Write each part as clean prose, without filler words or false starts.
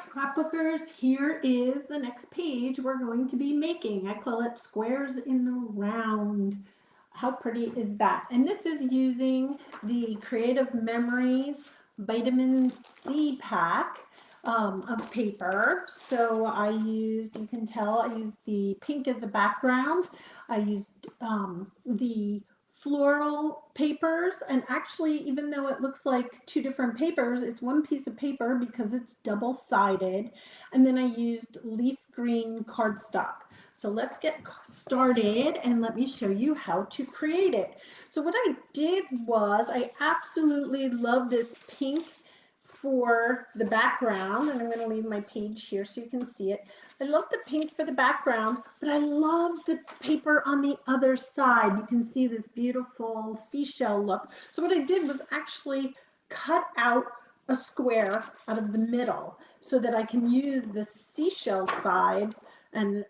scrapbookers, here is the next page we're going to be making. I call it Squares in the Round. How pretty is that? And this is using the Creative Memories Vitamin C pack of paper. So I used, you can tell, I used the pink as a background. I used the floral papers, and actually, even though it looks like two different papers, it's one piece of paper because it's double-sided. And then I used leaf green cardstock. So let's get started and let me show you how to create it. So what I did was, I absolutely love this pink for the background, and I'm going to leave my page here so you can see it. I love the pink for the background, but I love the paper on the other side. You can see this beautiful seashell look. So what I did was actually cut out a square out of the middle so that I can use the seashell side and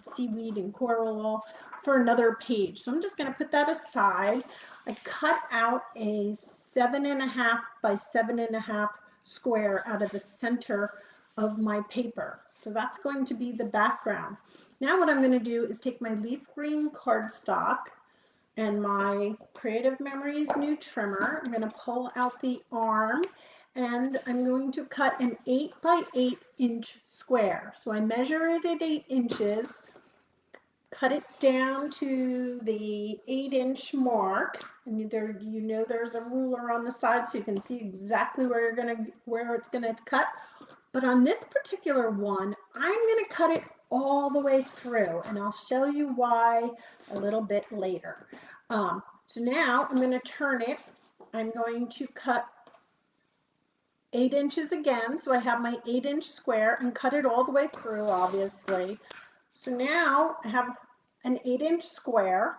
seaweed and coral for another page. So I'm just going to put that aside. I cut out a 7.5 by 7.5 square out of the center of my paper. So that's going to be the background. Now what I'm going to do is take my leaf green cardstock and my Creative Memories new trimmer. I'm going to pull out the arm, and I'm going to cut an 8 by 8 inch square. So I measure it at 8 inches, cut it down to the 8-inch mark, and there, you know, there's a ruler on the side so you can see exactly where it's gonna cut. But on this particular one, I'm gonna cut it all the way through, and I'll show you why a little bit later. So now I'm gonna turn it. I'm going to cut 8 inches again, so I have my 8-inch square, and cut it all the way through, obviously. So now I have an 8-inch square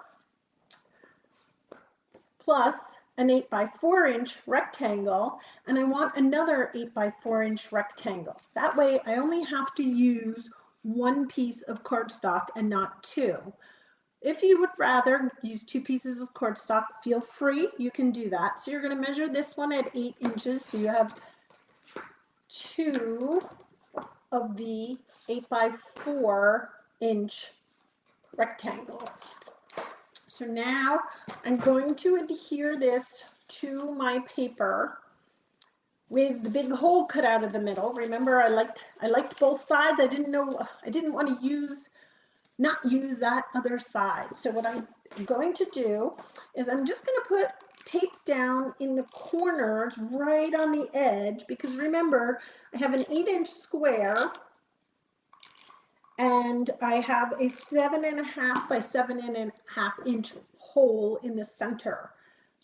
plus an 8 by 4 inch rectangle, and I want another 8 by 4 inch rectangle. That way I only have to use one piece of cardstock and not two. If you would rather use two pieces of cardstock, feel free, you can do that. So you're going to measure this one at 8 inches, so you have two of the 8 by 4 inch rectangles. So now I'm going to adhere this to my paper with the big hole cut out of the middle. Remember, I liked both sides. I didn't want to not use that other side. So what I'm going to do is I'm just going to put tape down in the corners right on the edge, because remember, I have an 8-inch square and I have a 7.5 by 7.5 inch hole in the center.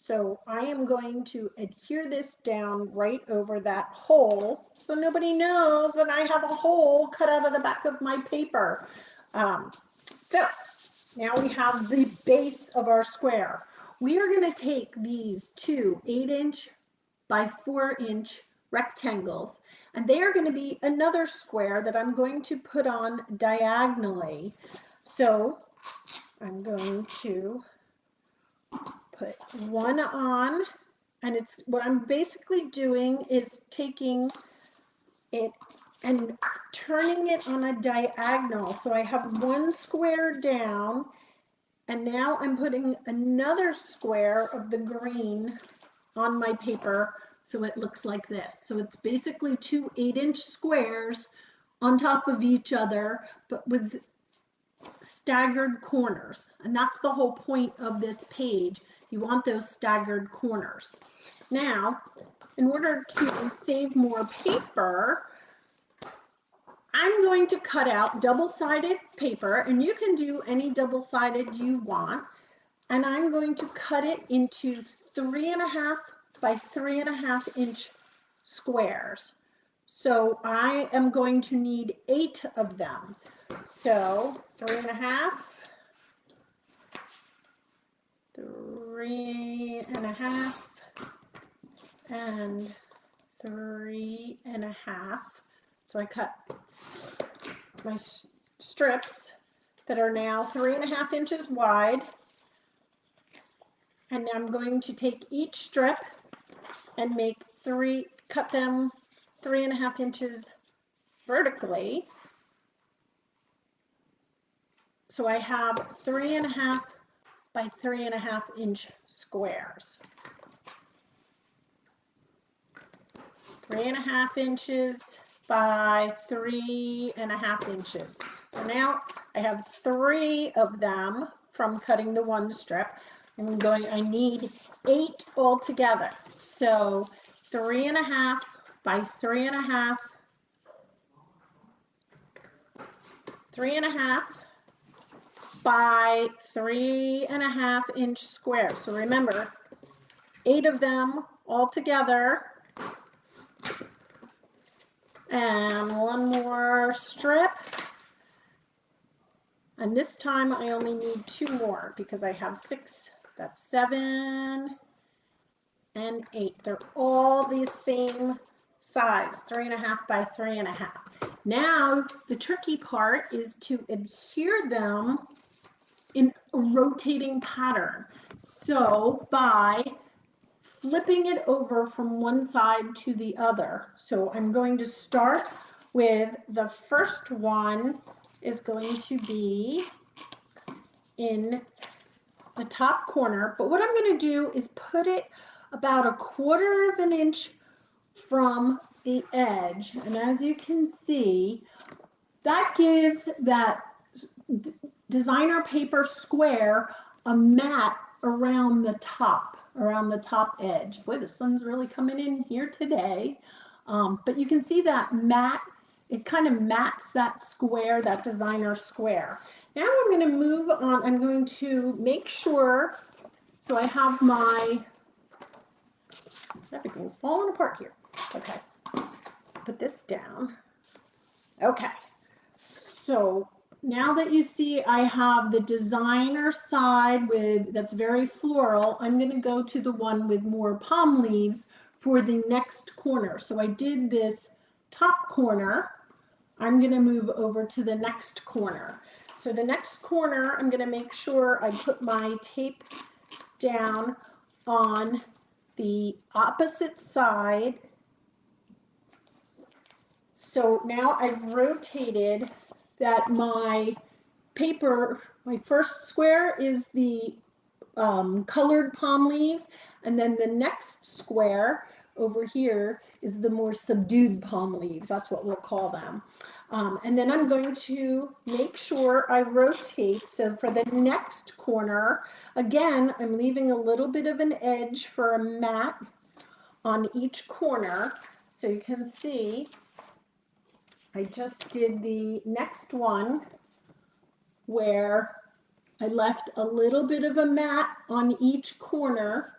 So I am going to adhere this down right over that hole so nobody knows that I have a hole cut out of the back of my paper. So now we have the base of our square. We are going to take these two 8-inch by 4-inch rectangles, and they are going to be another square that I'm going to put on diagonally. So I'm going to put one on, and it's what I'm basically doing is taking it and turning it on a diagonal. So I have one square down, and now I'm putting another square of the green on my paper, so it looks like this. So it's basically two 8-inch squares on top of each other, but with staggered corners. And that's the whole point of this page. You want those staggered corners. Now, in order to save more paper, I'm going to cut out double-sided paper, and you can do any double-sided you want. And I'm going to cut it into 3.5 by 3.5 inch squares. So I am going to need 8 of them. So 3.5, 3.5, and 3.5. So I cut my strips that are now 3.5 inches wide. And I'm going to take each strip and cut them 3.5 inches vertically. So I have 3.5 by 3.5 inch squares. 3.5 inches by 3.5 inches. So now I have 3 of them from cutting the one strip. I need 8 altogether. So 3.5 by 3.5, 3.5 by 3.5 inch squares. So remember, 8 of them all together. And one more strip. And this time I only need 2 more because I have 6, that's 7 and 8. They're all the same size, 3.5 by 3.5. Now the tricky part is to adhere them in a rotating pattern. So by flipping it over from one side to the other. So I'm going to start with the first one is going to be in the top corner, but what I'm going to do is put it about 1/4 of an inch from the edge. And as you can see, that gives that designer paper square a mat around the top edge. Boy, the sun's really coming in here today. But you can see that mat, it kind of mats that square, that designer square. Now I'm going to move on. I'm going to make sure, so I have everything's falling apart here. Okay, put this down. Okay, so now that you see I have the designer side that's very floral, I'm going to go to the one with more palm leaves for the next corner. So I did this top corner. I'm going to move over to the next corner. So the next corner, I'm going to make sure I put my tape down on the opposite side. So now I've rotated that my paper, my first square is the colored palm leaves, and then the next square over here is the more subdued palm leaves. That's what we'll call them. And then I'm going to make sure I rotate. So for the next corner, again, I'm leaving a little bit of an edge for a mat on each corner. So you can see I just did the next one where I left a little bit of a mat on each corner,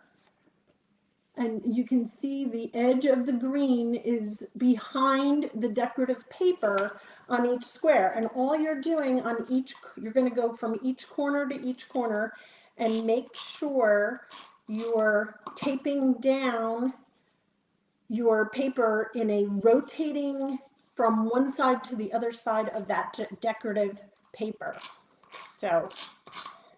and you can see the edge of the green is behind the decorative paper on each square. And all you're doing on each, you're going to go from each corner to each corner and make sure you're taping down your paper in a rotating from one side to the other side of that decorative paper. So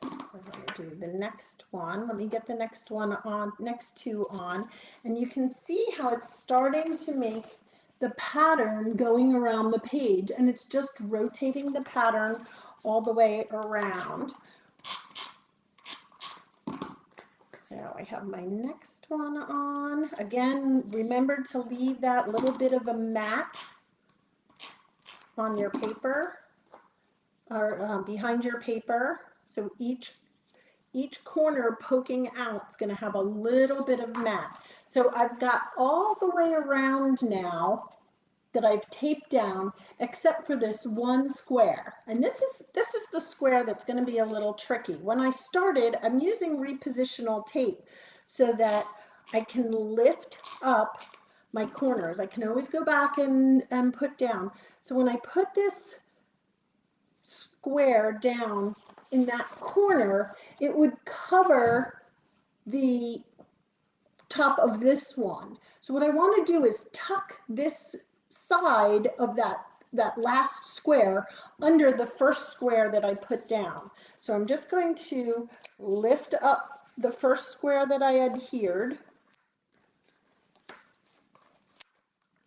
we're going to do the next one. Let me get the next one on, next two on, and you can see how it's starting to make the pattern going around the page, and it's just rotating the pattern all the way around. So I have my next one on. Again, remember to leave that little bit of a mat on your paper or behind your paper. So each corner poking out is going to have a little bit of mat. So I've got all the way around now that I've taped down, except for this one square. And this is the square that's going to be a little tricky. When I started, I'm using repositional tape so that I can lift up my corners. I can always go back and put down. So when I put this square down in that corner, it would cover the top of this one. So what I want to do is tuck this side of that last square under the first square that I put down. So I'm just going to lift up the first square that I adhered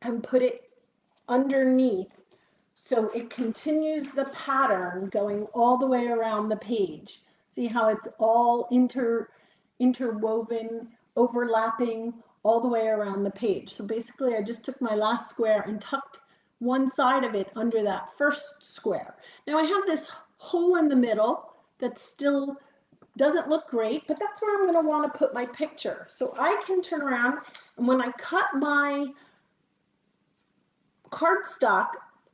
and put it underneath So it continues the pattern going all the way around the page. See how it's all interwoven, overlapping all the way around the page. So basically I just took my last square and tucked one side of it under that first square. Now I have this hole in the middle that still doesn't look great, but that's where I'm going to want to put my picture. So I can turn around, and when I cut my cardstock,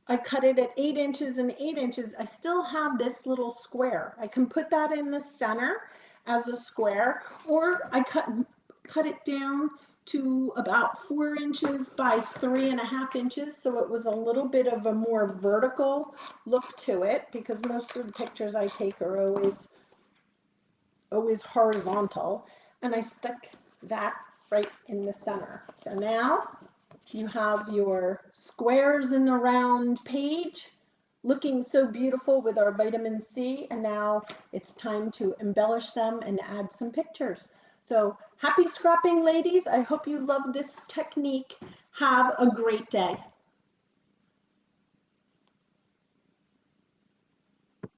I cut it at 8 inches and 8 inches. I still have this little square. I can put that in the center as a square, or I cut it down to about 4 inches by 3.5 inches. So it was a little bit of a more vertical look to it, because most of the pictures I take are always horizontal. And I stuck that right in the center. So now you have your squares in the round page looking so beautiful with our vitamin C, and now it's time to embellish them and add some pictures. So happy scrapping, ladies. I hope you love this technique. Have a great day.